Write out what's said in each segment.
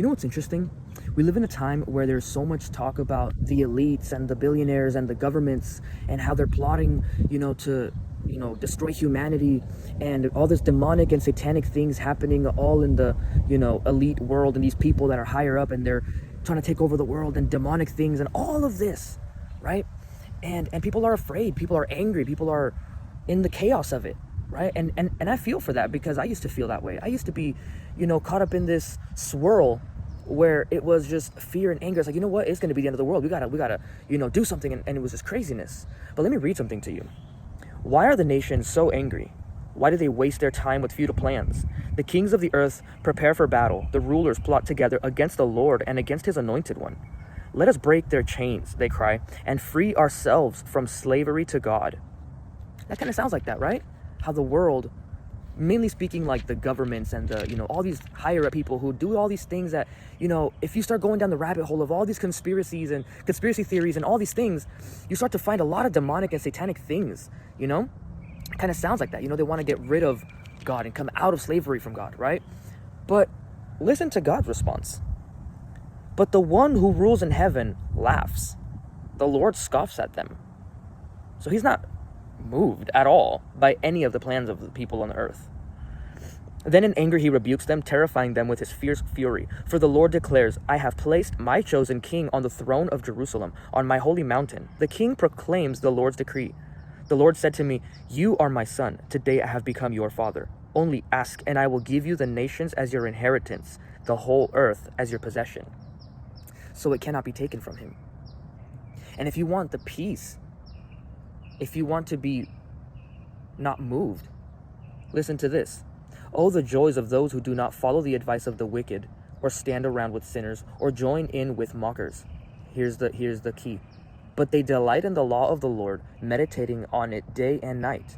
You know what's interesting? We live in a time where there's so much talk about the elites and the billionaires and the governments and how they're plotting, to, destroy humanity, and all this demonic and satanic things happening all in the, elite world, and these people that are higher up and they're trying to take over the world, and demonic things and all of this, right? And people are afraid, people are angry, people are in the chaos of it, right? And I feel for that, because I used to feel that way. I used to be, caught up in this swirl where it was just fear and anger. It's like, you know what? It's going to be the end of the world. We gotta, do something. And it was this craziness. But let me read something to you. Why are the nations so angry? Why do they waste their time with futile plans? The kings of the earth prepare for battle. The rulers plot together against the Lord and against his anointed one. Let us break their chains, they cry, and free ourselves from slavery to God. That kind of sounds like that, right? How the world, mainly speaking, like the governments and the, all these higher up people who do all these things that, if you start going down the rabbit hole of all these conspiracies and conspiracy theories and all these things, you start to find a lot of demonic and satanic things, It kind of sounds like that. They want to get rid of God and come out of slavery from God, right? But listen to God's response. But the one who rules in heaven laughs. The Lord scoffs at them. So he's not moved at all by any of the plans of the people on the earth. Then in anger he rebukes them, terrifying them with his fierce fury. For the Lord declares, I have placed my chosen king on the throne of Jerusalem, on my holy mountain. The king proclaims the Lord's decree. The Lord said to me, you are my son. Today I have become your father. Only ask, and I will give you the nations as your inheritance, the whole earth as your possession. So it cannot be taken from him. And if you want the peace, if you want to be not moved, listen to this. Oh, the joys of those who do not follow the advice of the wicked, or stand around with sinners, or join in with mockers. Here's the key. But they delight in the law of the Lord, meditating on it day and night.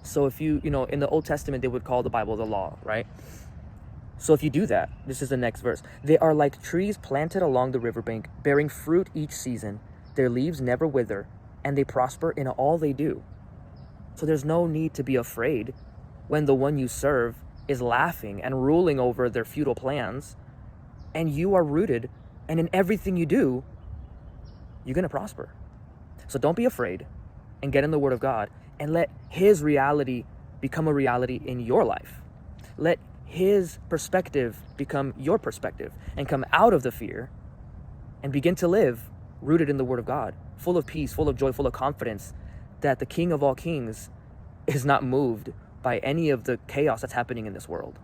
So if you, in the Old Testament, they would call the Bible the law, right? So if you do that, this is the next verse. They are like trees planted along the riverbank, bearing fruit each season. Their leaves never wither, and they prosper in all they do. So there's no need to be afraid when the one you serve is laughing and ruling over their futile plans, and you are rooted, and in everything you do, you're going to prosper. So don't be afraid, and get in the Word of God, and let his reality become a reality in your life. Let his perspective become your perspective, and come out of the fear and begin to live rooted in the Word of God, full of peace, full of joy, full of confidence that the King of all kings is not moved by any of the chaos that's happening in this world.